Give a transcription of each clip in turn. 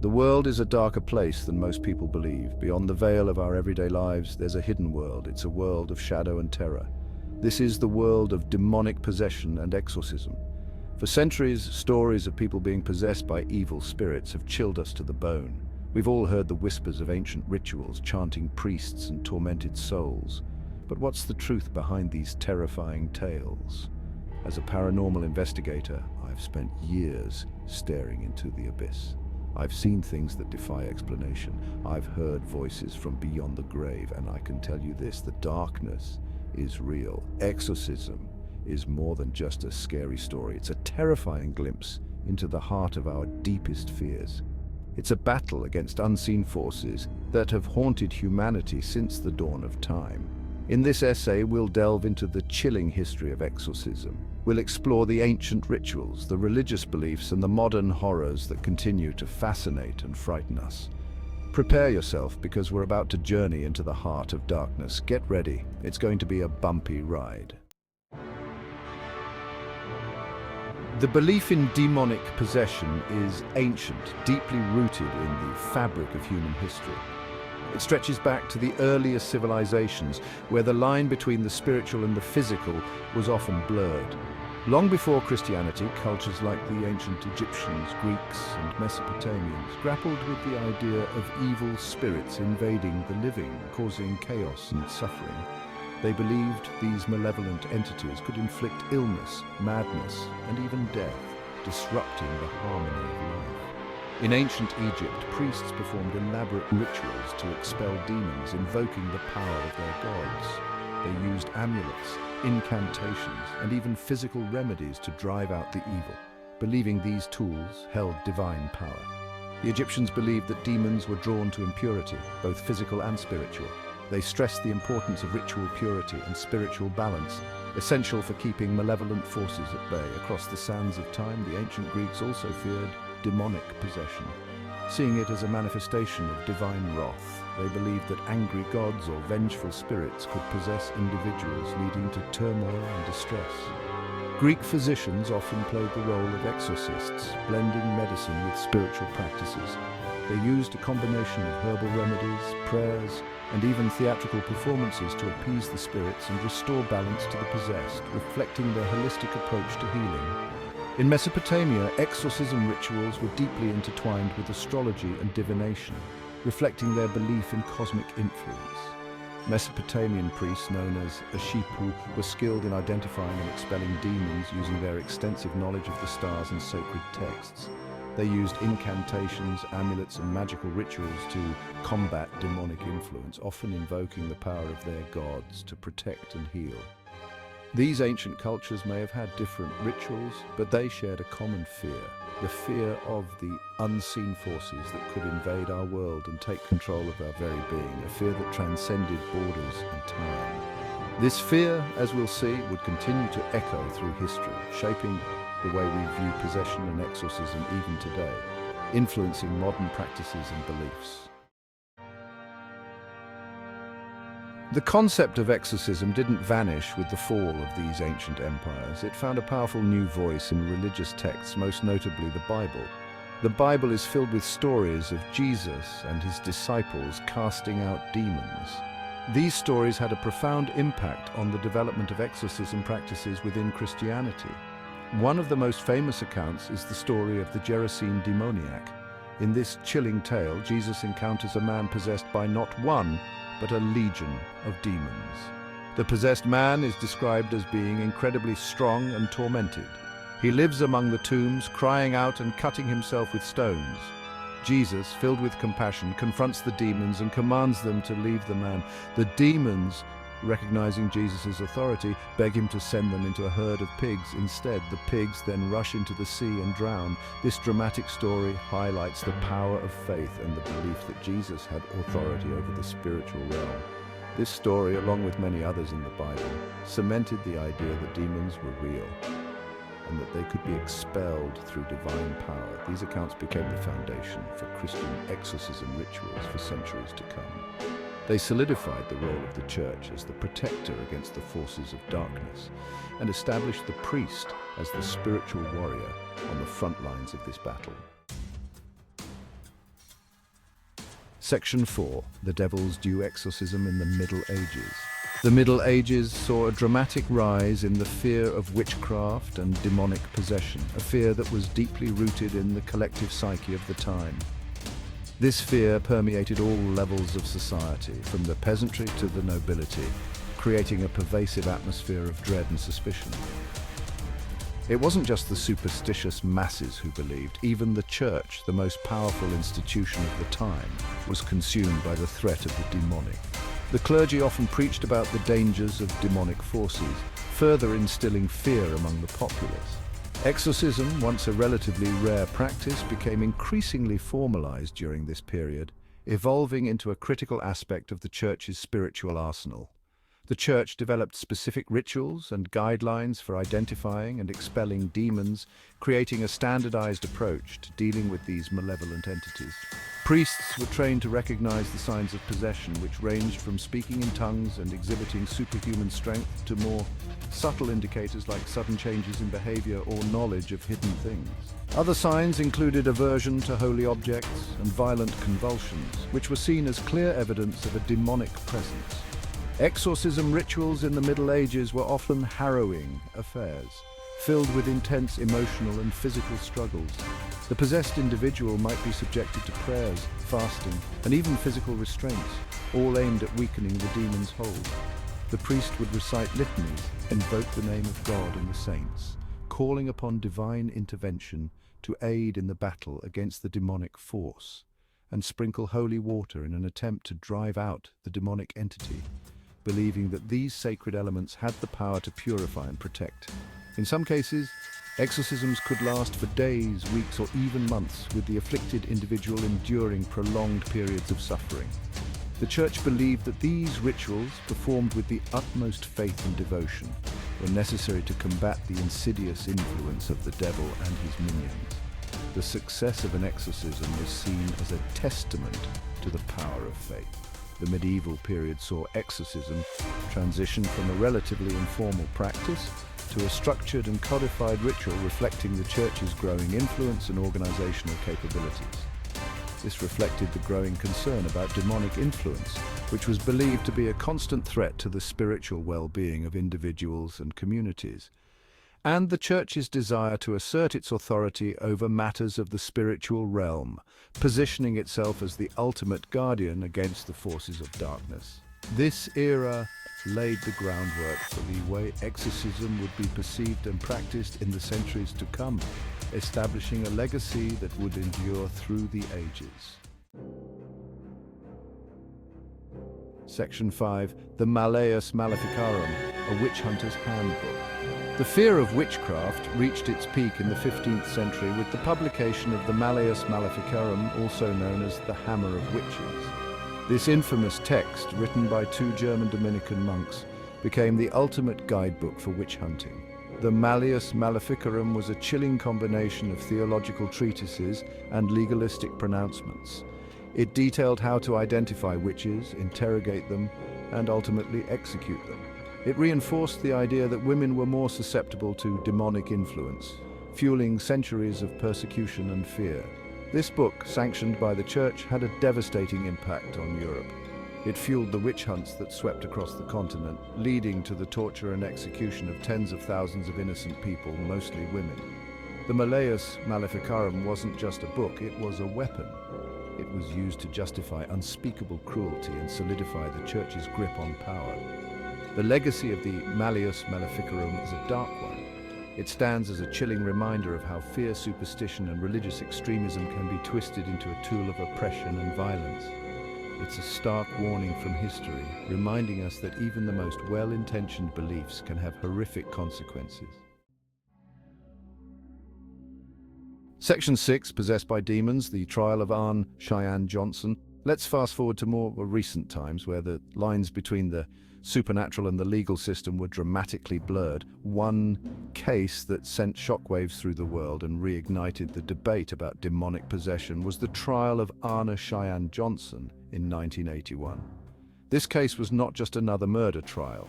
The world is a darker place than most people believe. Beyond the veil of our everyday lives, there's a hidden world. It's a world of shadow and terror. This is the world of demonic possession and exorcism. For centuries, stories of people being possessed by evil spirits have chilled us to the bone. We've all heard the whispers of ancient rituals, chanting priests and tormented souls. But what's the truth behind these terrifying tales? As a paranormal investigator, I've spent years staring into the abyss. I've seen things that defy explanation. I've heard voices from beyond the grave, and I can tell you this, the darkness is real. Exorcism is more than just a scary story. It's a terrifying glimpse into the heart of our deepest fears. It's a battle against unseen forces that have haunted humanity since the dawn of time. In this essay, we'll delve into the chilling history of exorcism. We'll explore the ancient rituals, the religious beliefs, and the modern horrors that continue to fascinate and frighten us. Prepare yourself, because we're about to journey into the heart of darkness. Get ready. It's going to be a bumpy ride. The belief in demonic possession is ancient, deeply rooted in the fabric of human history. It stretches back to the earliest civilizations, where the line between the spiritual and the physical was often blurred. Long before Christianity, cultures like the ancient Egyptians, Greeks, and Mesopotamians grappled with the idea of evil spirits invading the living, causing chaos and suffering. They believed these malevolent entities could inflict illness, madness, and even death, disrupting the harmony of life. In ancient Egypt, priests performed elaborate rituals to expel demons, invoking the power of their gods. They used amulets, incantations, and even physical remedies to drive out the evil, believing these tools held divine power. The Egyptians believed that demons were drawn to impurity, both physical and spiritual. They stressed the importance of ritual purity and spiritual balance, essential for keeping malevolent forces at bay. Across the sands of time, the ancient Greeks also feared demonic possession. Seeing it as a manifestation of divine wrath, they believed that angry gods or vengeful spirits could possess individuals, leading to turmoil and distress. Greek physicians often played the role of exorcists, blending medicine with spiritual practices. They used a combination of herbal remedies, prayers, and even theatrical performances to appease the spirits and restore balance to the possessed, reflecting their holistic approach to healing. In Mesopotamia, exorcism rituals were deeply intertwined with astrology and divination, reflecting their belief in cosmic influence. Mesopotamian priests, known as Ashipu, were skilled in identifying and expelling demons using their extensive knowledge of the stars and sacred texts. They used incantations, amulets, and magical rituals to combat demonic influence, often invoking the power of their gods to protect and heal. These ancient cultures may have had different rituals, but they shared a common fear, the fear of the unseen forces that could invade our world and take control of our very being, a fear that transcended borders and time. This fear, as we'll see, would continue to echo through history, shaping the way we view possession and exorcism even today, influencing modern practices and beliefs. The concept of exorcism didn't vanish with the fall of these ancient empires. It found a powerful new voice in religious texts, most notably the Bible. The Bible is filled with stories of Jesus and his disciples casting out demons. These stories had a profound impact on the development of exorcism practices within Christianity. One of the most famous accounts is the story of the Gerasene demoniac. In this chilling tale, Jesus encounters a man possessed by not one, but a legion of demons. The possessed man is described as being incredibly strong and tormented. He lives among the tombs, crying out and cutting himself with stones. Jesus, filled with compassion, confronts the demons and commands them to leave the man. The demons, recognizing Jesus' authority, beg him to send them into a herd of pigs. Instead, the pigs then rush into the sea and drown. This dramatic story highlights the power of faith and the belief that Jesus had authority over the spiritual realm. This story, along with many others in the Bible, cemented the idea that demons were real and that they could be expelled through divine power. These accounts became the foundation for Christian exorcism rituals for centuries to come. They solidified the role of the Church as the protector against the forces of darkness and established the priest as the spiritual warrior on the front lines of this battle. Section 4. The Devil's Due Exorcism in the Middle Ages. The Middle Ages saw a dramatic rise in the fear of witchcraft and demonic possession, a fear that was deeply rooted in the collective psyche of the time. This fear permeated all levels of society, from the peasantry to the nobility, creating a pervasive atmosphere of dread and suspicion. It wasn't just the superstitious masses who believed. Even the church, the most powerful institution of the time, was consumed by the threat of the demonic. The clergy often preached about the dangers of demonic forces, further instilling fear among the populace. Exorcism, once a relatively rare practice, became increasingly formalized during this period, evolving into a critical aspect of the church's spiritual arsenal. The church developed specific rituals and guidelines for identifying and expelling demons, creating a standardized approach to dealing with these malevolent entities. Priests were trained to recognize the signs of possession, which ranged from speaking in tongues and exhibiting superhuman strength to more subtle indicators like sudden changes in behavior or knowledge of hidden things. Other signs included aversion to holy objects and violent convulsions, which were seen as clear evidence of a demonic presence. Exorcism rituals in the Middle Ages were often harrowing affairs, filled with intense emotional and physical struggles. The possessed individual might be subjected to prayers, fasting, and even physical restraints, all aimed at weakening the demon's hold. The priest would recite litanies, invoke the name of God and the saints, calling upon divine intervention to aid in the battle against the demonic force, and sprinkle holy water in an attempt to drive out the demonic entity, believing that these sacred elements had the power to purify and protect. In some cases, exorcisms could last for days, weeks, or even months, with the afflicted individual enduring prolonged periods of suffering. The Church believed that these rituals, performed with the utmost faith and devotion, were necessary to combat the insidious influence of the devil and his minions. The success of an exorcism was seen as a testament to the power of faith. The medieval period saw exorcism transition from a relatively informal practice to a structured and codified ritual reflecting the Church's growing influence and organizational capabilities. This reflected the growing concern about demonic influence, which was believed to be a constant threat to the spiritual well-being of individuals and communities, and the Church's desire to assert its authority over matters of the spiritual realm, positioning itself as the ultimate guardian against the forces of darkness. This era laid the groundwork for the way exorcism would be perceived and practiced in the centuries to come, establishing a legacy that would endure through the ages. Section 5. The Malleus Maleficarum, a witch hunter's handbook. The fear of witchcraft reached its peak in the 15th century with the publication of the Malleus Maleficarum, also known as the Hammer of Witches. This infamous text, written by two German Dominican monks, became the ultimate guidebook for witch hunting. The Malleus Maleficarum was a chilling combination of theological treatises and legalistic pronouncements. It detailed how to identify witches, interrogate them, and ultimately execute them. It reinforced the idea that women were more susceptible to demonic influence, fueling centuries of persecution and fear. This book, sanctioned by the Church, had a devastating impact on Europe. It fueled the witch hunts that swept across the continent, leading to the torture and execution of tens of thousands of innocent people, mostly women. The Malleus Maleficarum wasn't just a book, it was a weapon. It was used to justify unspeakable cruelty and solidify the Church's grip on power. The legacy of the Malleus Maleficarum is a dark one. It stands as a chilling reminder of how fear, superstition, and religious extremism can be twisted into a tool of oppression and violence. It's a stark warning from history, reminding us that even the most well-intentioned beliefs can have horrific consequences. Section 6, Possessed by Demons, the trial of Arne Cheyenne Johnson. Let's fast forward to more recent times where the lines between the supernatural and the legal system were dramatically blurred. One case that sent shockwaves through the world and reignited the debate about demonic possession was the trial of Arne Cheyenne Johnson in 1981. This case was not just another murder trial.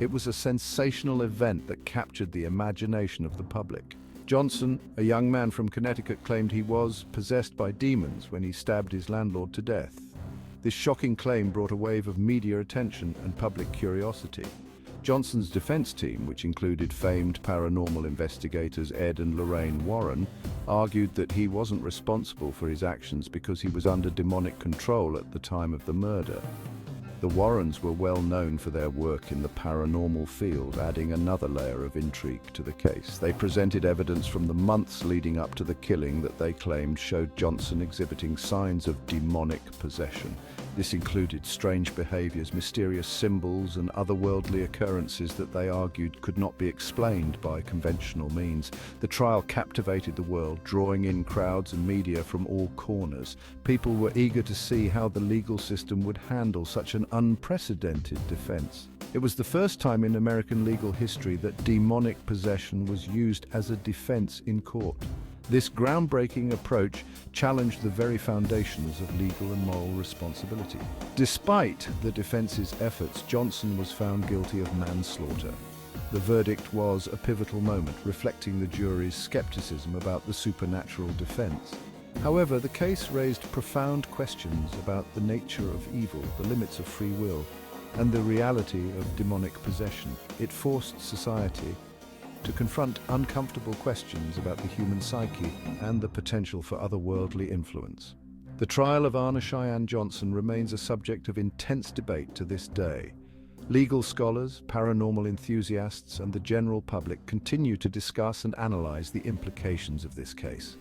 It was a sensational event that captured the imagination of the public. Johnson, a young man from Connecticut, claimed he was possessed by demons when he stabbed his landlord to death. This shocking claim brought a wave of media attention and public curiosity. Johnson's defense team, which included famed paranormal investigators Ed and Lorraine Warren, argued that he wasn't responsible for his actions because he was under demonic control at the time of the murder. The Warrens were well known for their work in the paranormal field, adding another layer of intrigue to the case. They presented evidence from the months leading up to the killing that they claimed showed Johnson exhibiting signs of demonic possession. This included strange behaviors, mysterious symbols, and otherworldly occurrences that they argued could not be explained by conventional means. The trial captivated the world, drawing in crowds and media from all corners. People were eager to see how the legal system would handle such an unprecedented defense. It was the first time in American legal history that demonic possession was used as a defense in court. This groundbreaking approach challenged the very foundations of legal and moral responsibility. Despite the defense's efforts, Johnson was found guilty of manslaughter. The verdict was a pivotal moment, reflecting the jury's skepticism about the supernatural defense. However, the case raised profound questions about the nature of evil, the limits of free will, and the reality of demonic possession. It forced society to confront uncomfortable questions about the human psyche and the potential for otherworldly influence. The trial of Anna Cheyenne Johnson remains a subject of intense debate to this day. Legal scholars, paranormal enthusiasts, and the general public continue to discuss and analyze the implications of this case.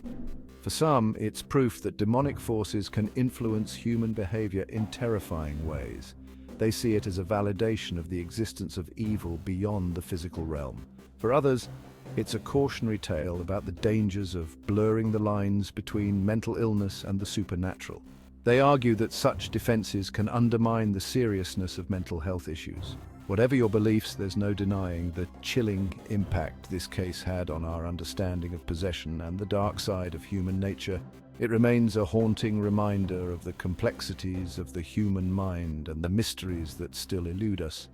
For some, it's proof that demonic forces can influence human behavior in terrifying ways. They see it as a validation of the existence of evil beyond the physical realm. For others, it's a cautionary tale about the dangers of blurring the lines between mental illness and the supernatural. They argue that such defenses can undermine the seriousness of mental health issues. Whatever your beliefs, there's no denying the chilling impact this case had on our understanding of possession and the dark side of human nature. It remains a haunting reminder of the complexities of the human mind and the mysteries that still elude us.